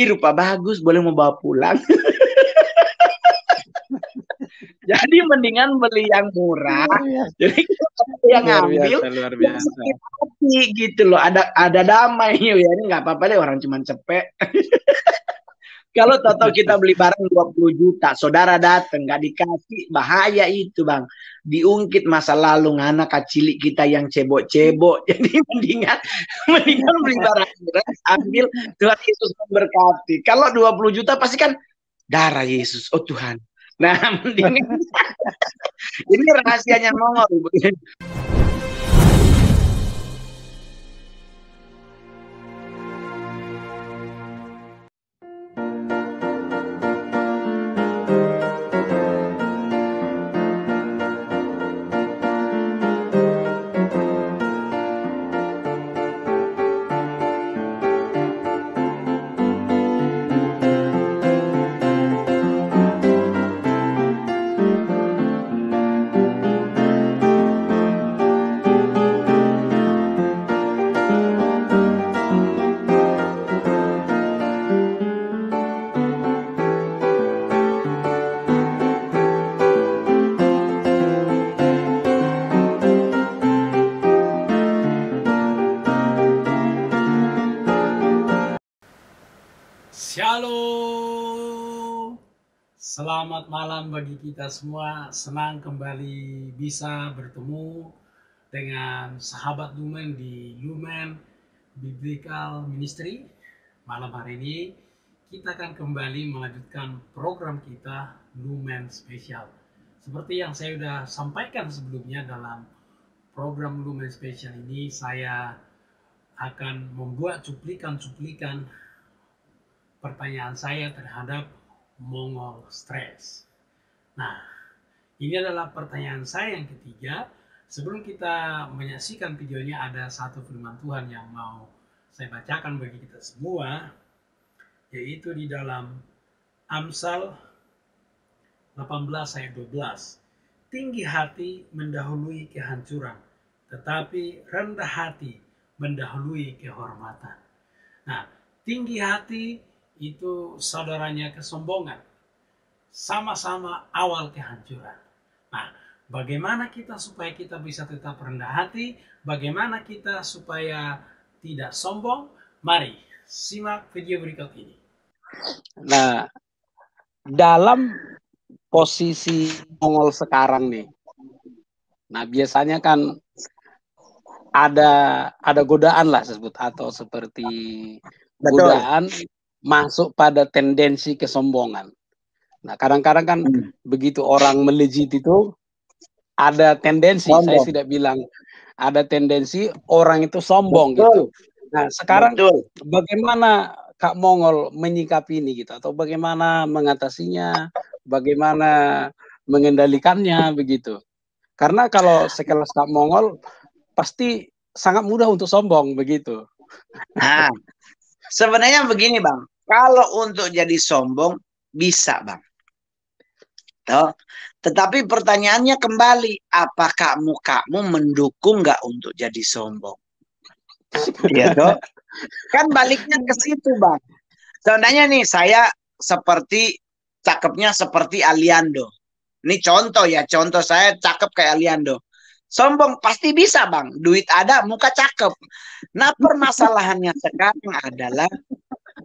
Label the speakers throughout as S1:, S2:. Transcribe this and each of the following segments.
S1: ih rupa bagus, boleh mau bawa pulang. Jadi mendingan beli yang murah. Jadi yang ngambil
S2: luar
S1: yang
S2: biasa.
S1: sakit hati gitu loh. Ada damai ya. Ini nggak apa-apa deh, orang cuma cepet. Kalau tahu kita beli barang 20 juta, saudara datang nggak dikasih, bahaya itu bang. Diungkit masa lalu anak kecil kita yang cebok-cebok. Jadi mendingan beli barang murah, ambil, Tuhan Yesus memberkati. Kalau 20 juta pasti kan darah Yesus, oh Tuhan. Nah, mendingan ini rahasianya Mongol.
S2: Shalom. Selamat malam bagi kita semua. Senang kembali bisa bertemu dengan sahabat Lumen di Lumen Biblical Ministry. Malam hari ini kita akan kembali melanjutkan program kita Lumen Spesial. Seperti yang saya sudah sampaikan sebelumnya dalam program Lumen Spesial ini, saya akan membuat cuplikan-cuplikan pertanyaan saya terhadap Mongol Stress. Nah, ini adalah pertanyaan saya yang ketiga. Sebelum kita menyaksikan videonya, ada satu firman Tuhan yang mau saya bacakan bagi kita semua, yaitu di dalam Amsal 18 ayat 12. Tinggi hati mendahului kehancuran, tetapi rendah hati mendahului kehormatan. Nah, tinggi hati itu saudaranya kesombongan, sama-sama awal kehancuran. Nah, bagaimana kita supaya kita bisa tetap rendah hati? Bagaimana kita supaya tidak sombong? Mari simak video berikut ini.
S3: Nah, dalam posisi Mongol sekarang nih, nah biasanya kan ada godaan lah sebut, atau seperti godaan masuk pada tendensi kesombongan. Nah, kadang-kadang kan begitu orang melejit itu ada tendensi, saya tidak bilang ada tendensi orang itu sombong gitu. Nah, sekarang bagaimana Kak Mongol menyikapi ini gitu, atau bagaimana mengatasinya, bagaimana mengendalikannya begitu? Karena kalau sekelas Kak Mongol pasti sangat mudah untuk sombong begitu.
S1: Nah, sebenarnya begini bang, kalau untuk jadi sombong bisa bang. Tetapi pertanyaannya kembali, apakah kamu mendukung nggak untuk jadi sombong? Ya toh? Kan baliknya ke situ bang. Sebenarnya nih saya seperti cakepnya seperti Aliando. Ini contoh ya, contoh saya cakep kayak Aliando. Sombong pasti bisa bang, duit ada, muka cakep. Nah permasalahannya sekarang adalah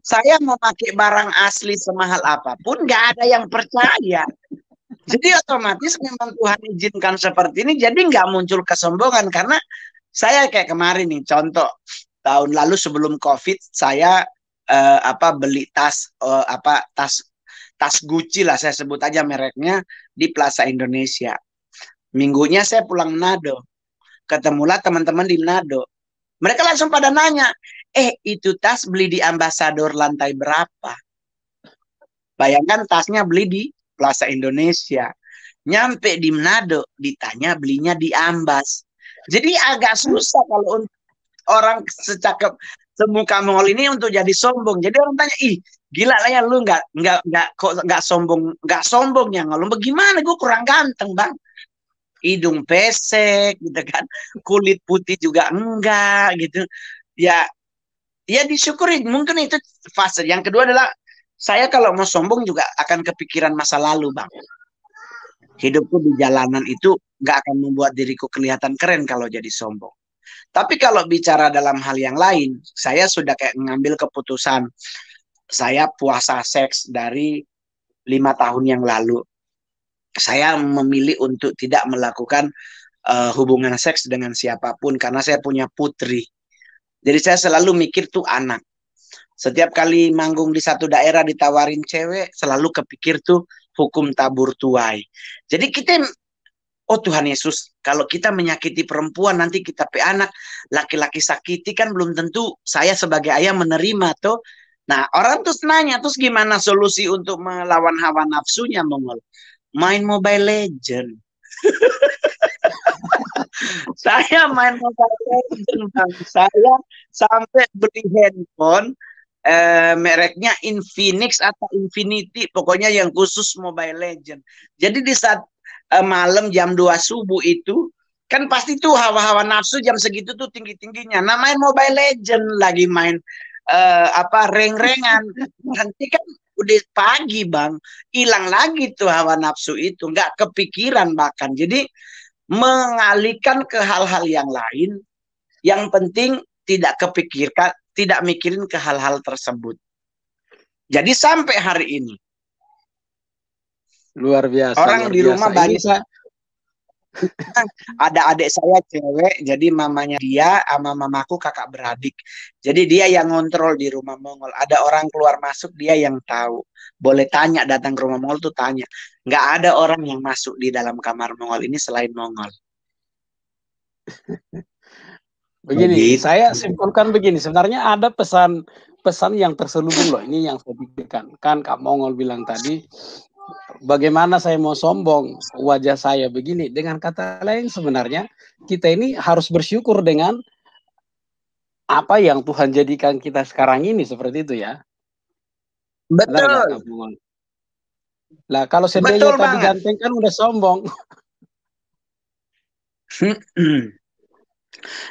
S1: saya mau pakai barang asli semahal apapun, nggak ada yang percaya. Jadi otomatis memang Tuhan izinkan seperti ini, jadi nggak muncul kesombongan. Karena saya kayak kemarin nih, contoh tahun lalu sebelum COVID saya beli tas tas Gucci lah, saya sebut aja mereknya, di Plaza Indonesia. Minggunya saya pulang Manado, ketemulah teman-teman di Manado. Mereka langsung pada nanya, itu tas beli di Ambasador lantai berapa? Bayangkan tasnya beli di Plaza Indonesia. Nyampe di Manado, ditanya belinya di Ambas. Jadi agak susah kalau orang secakep semuka Mongol ini untuk jadi sombong. Jadi orang tanya, ih gila lah ya lu nggak sombong ya lu. Bagaimana, gue kurang ganteng bang, hidung pesek gitu kan, kulit putih juga enggak gitu ya. ya disyukuri. Mungkin itu fase. Yang kedua adalah saya kalau mau sombong juga akan kepikiran masa lalu, Bang. Hidupku di jalanan itu nggak akan membuat diriku kelihatan keren kalau jadi sombong. Tapi kalau bicara dalam hal yang lain, saya sudah kayak mengambil keputusan. Saya puasa seks dari 5 tahun yang lalu. Saya memilih untuk tidak melakukan hubungan seks dengan siapapun karena saya punya putri. Jadi saya selalu mikir tuh anak. Setiap kali manggung di satu daerah ditawarin cewek, selalu kepikir tuh hukum tabur tuai. Jadi kita, oh Tuhan Yesus, kalau kita menyakiti perempuan nanti kita pe anak, laki-laki sakiti kan belum tentu saya sebagai ayah menerima tuh. Nah orang terus nanya, terus gimana solusi untuk melawan hawa nafsunya, Mongol? Main Mobile Legend. Saya main Mobile Legend, Bang. Saya sampai beli handphone mereknya Infinix atau Infinity, pokoknya yang khusus Mobile Legend. Jadi di saat malam jam 2 subuh itu, kan pasti tuh hawa-hawa nafsu jam segitu tuh tinggi-tingginya. Nah main Mobile Legend, lagi main reng-rengan. Nanti kan udah pagi, Bang. Hilang lagi tuh hawa nafsu itu. Nggak kepikiran bahkan. Jadi mengalihkan ke hal-hal yang lain. Yang penting tidak kepikirkan, tidak mikirin ke hal-hal tersebut. Jadi sampai hari ini
S3: luar biasa.
S1: Orang
S3: luar
S1: di rumah
S3: biasa.
S1: banyak. Ada adik saya cewek, jadi mamanya dia sama mamaku kakak beradik. Jadi dia yang ngontrol di rumah Mongol. Ada orang keluar masuk dia yang tahu. Boleh tanya, datang ke rumah Mongol tuh tanya. Nggak ada orang yang masuk di dalam kamar Mongol ini selain Mongol.
S3: Begini,
S1: Begitu.
S3: saya simpulkan begini. Sebenarnya ada pesan yang terselubung loh. Ini yang saya pikirkan. Kan Kak Mongol bilang tadi, bagaimana saya mau sombong, wajah saya begini. Dengan kata lain sebenarnya kita ini harus bersyukur dengan apa yang Tuhan jadikan kita sekarang ini, seperti itu ya. Benar nggak, Kak
S1: Betul.
S3: Mongol? Lah kalau seandainya
S1: Betul
S3: tadi
S1: banget.
S3: ganteng kan udah sombong.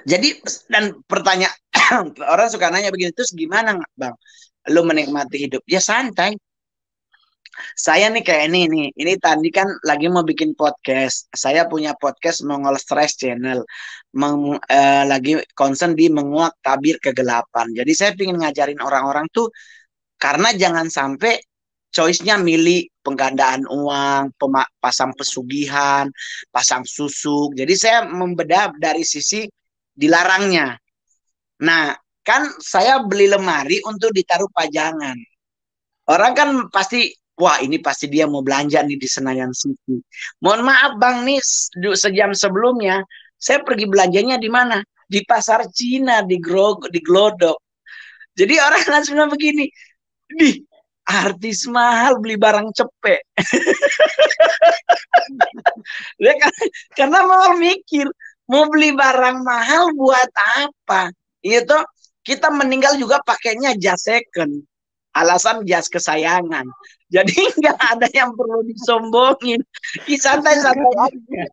S1: Jadi dan pertanyaan orang suka nanya begini, terus gimana Bang? Lu menikmati hidup? Ya santai. Saya nih kayak ini nih. Ini tadi kan lagi mau bikin podcast. Saya punya podcast Mongol Stress Channel. Lagi concern di menguak tabir kegelapan. Jadi saya ingin ngajarin orang-orang tuh karena jangan sampai choice-nya milih penggandaan uang, pasang pesugihan, pasang susuk. Jadi saya membedah dari sisi dilarangnya. Nah, kan saya beli lemari untuk ditaruh pajangan. Orang kan pasti, wah ini pasti dia mau belanja nih di Senayan City. Mohon maaf Bang, nih sejam sebelumnya, saya pergi belanjanya di mana? Di pasar Cina, di Glodok. Jadi orang langsung bilang begini, di artis mahal beli barang cepek. Karena mau mikir, mau beli barang mahal buat apa? Itu kita meninggal juga pakainya jas second. Alasan jas kesayangan. Jadi nggak ada yang perlu disombongin. Santai-santai aja.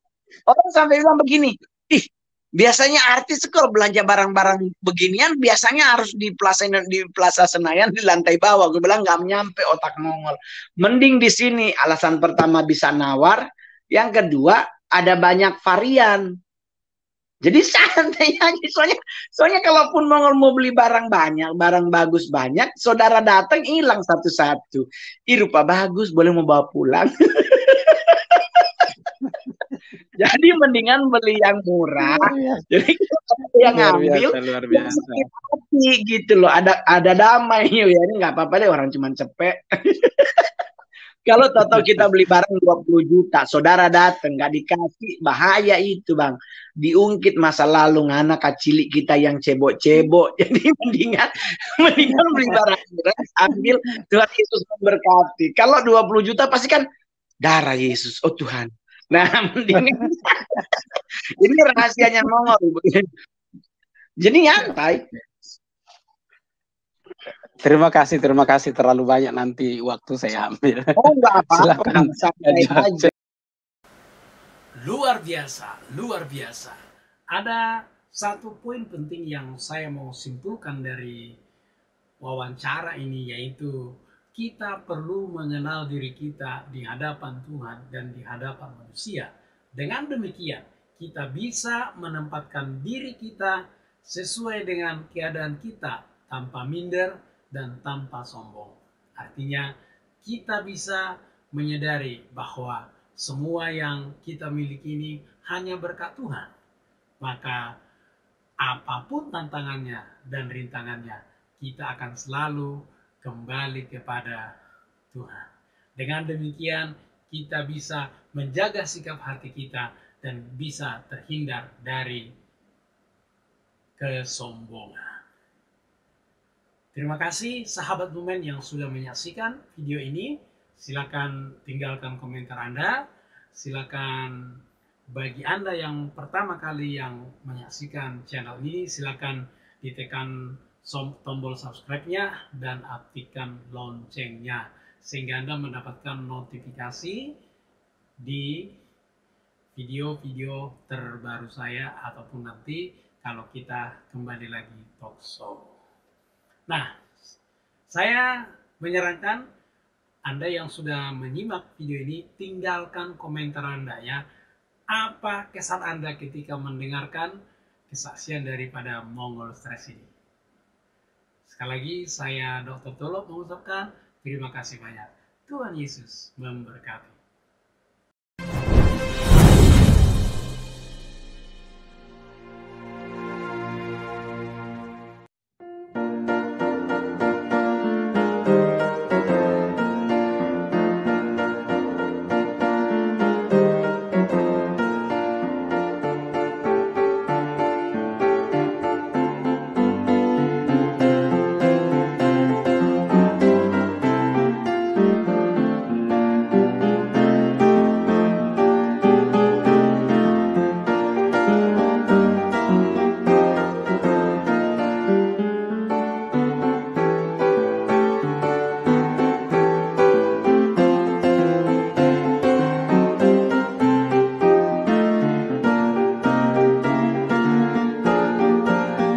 S1: Orang sampai bilang begini, ih biasanya artis kalau belanja barang-barang beginian biasanya harus di Plaza Senayan di lantai bawah. Gue bilang nggak nyampe otak Mongol. Mending di sini. Alasan pertama bisa nawar, yang kedua ada banyak varian. Jadi santai aja. Soalnya kalaupun mau beli barang banyak, barang bagus banyak, saudara datang hilang satu-satu. Ih rupa bagus, boleh mau bawa pulang. Jadi mendingan beli yang murah. Jadi yang ngambil
S3: luar biasa.
S1: Hati, gitu loh. Ada damai ya. Ini nggak apa-apa deh, orang cuma cepet. Kalau tahu kita beli barang 20 juta, saudara datang nggak dikasih, bahaya itu Bang. Diungkit masa lalu anak kecil kita yang cebok-cebok. Jadi mendingan beli barang murah, ambil, Tuhan Yesus memberkati. Kalau 20 juta pasti kan darah Yesus, oh Tuhan. Nah, mendingan ini rahasianya Mongol. Jadi nyantai.
S3: Terima kasih terlalu banyak, nanti waktu saya ambil.
S1: Oh enggak apa-apa,
S3: santai aja.
S2: Luar biasa. Ada satu poin penting yang saya mau simpulkan dari wawancara ini, yaitu kita perlu mengenal diri kita di hadapan Tuhan dan di hadapan manusia. Dengan demikian, kita bisa menempatkan diri kita sesuai dengan keadaan kita tanpa minder dan tanpa sombong. Artinya, kita bisa menyadari bahwa semua yang kita miliki ini hanya berkat Tuhan. Maka apapun tantangannya dan rintangannya, kita akan selalu kembali kepada Tuhan. Dengan demikian, kita bisa menjaga sikap hati kita dan bisa terhindar dari kesombongan. Terima kasih sahabat Lumen yang sudah menyaksikan video ini. Silakan tinggalkan komentar Anda. Silakan bagi Anda yang pertama kali yang menyaksikan channel ini, silakan ditekan tombol subscribe-nya dan aktifkan loncengnya sehingga Anda mendapatkan notifikasi di video-video terbaru saya ataupun nanti kalau kita kembali lagi talk show. Nah, saya menyarankan Anda yang sudah menyimak video ini, tinggalkan komentar Anda ya. Apa kesan Anda ketika mendengarkan kesaksian daripada Mongol Stress ini? Sekali lagi, saya Dr. Tolop mengucapkan terima kasih banyak. Tuhan Yesus memberkati.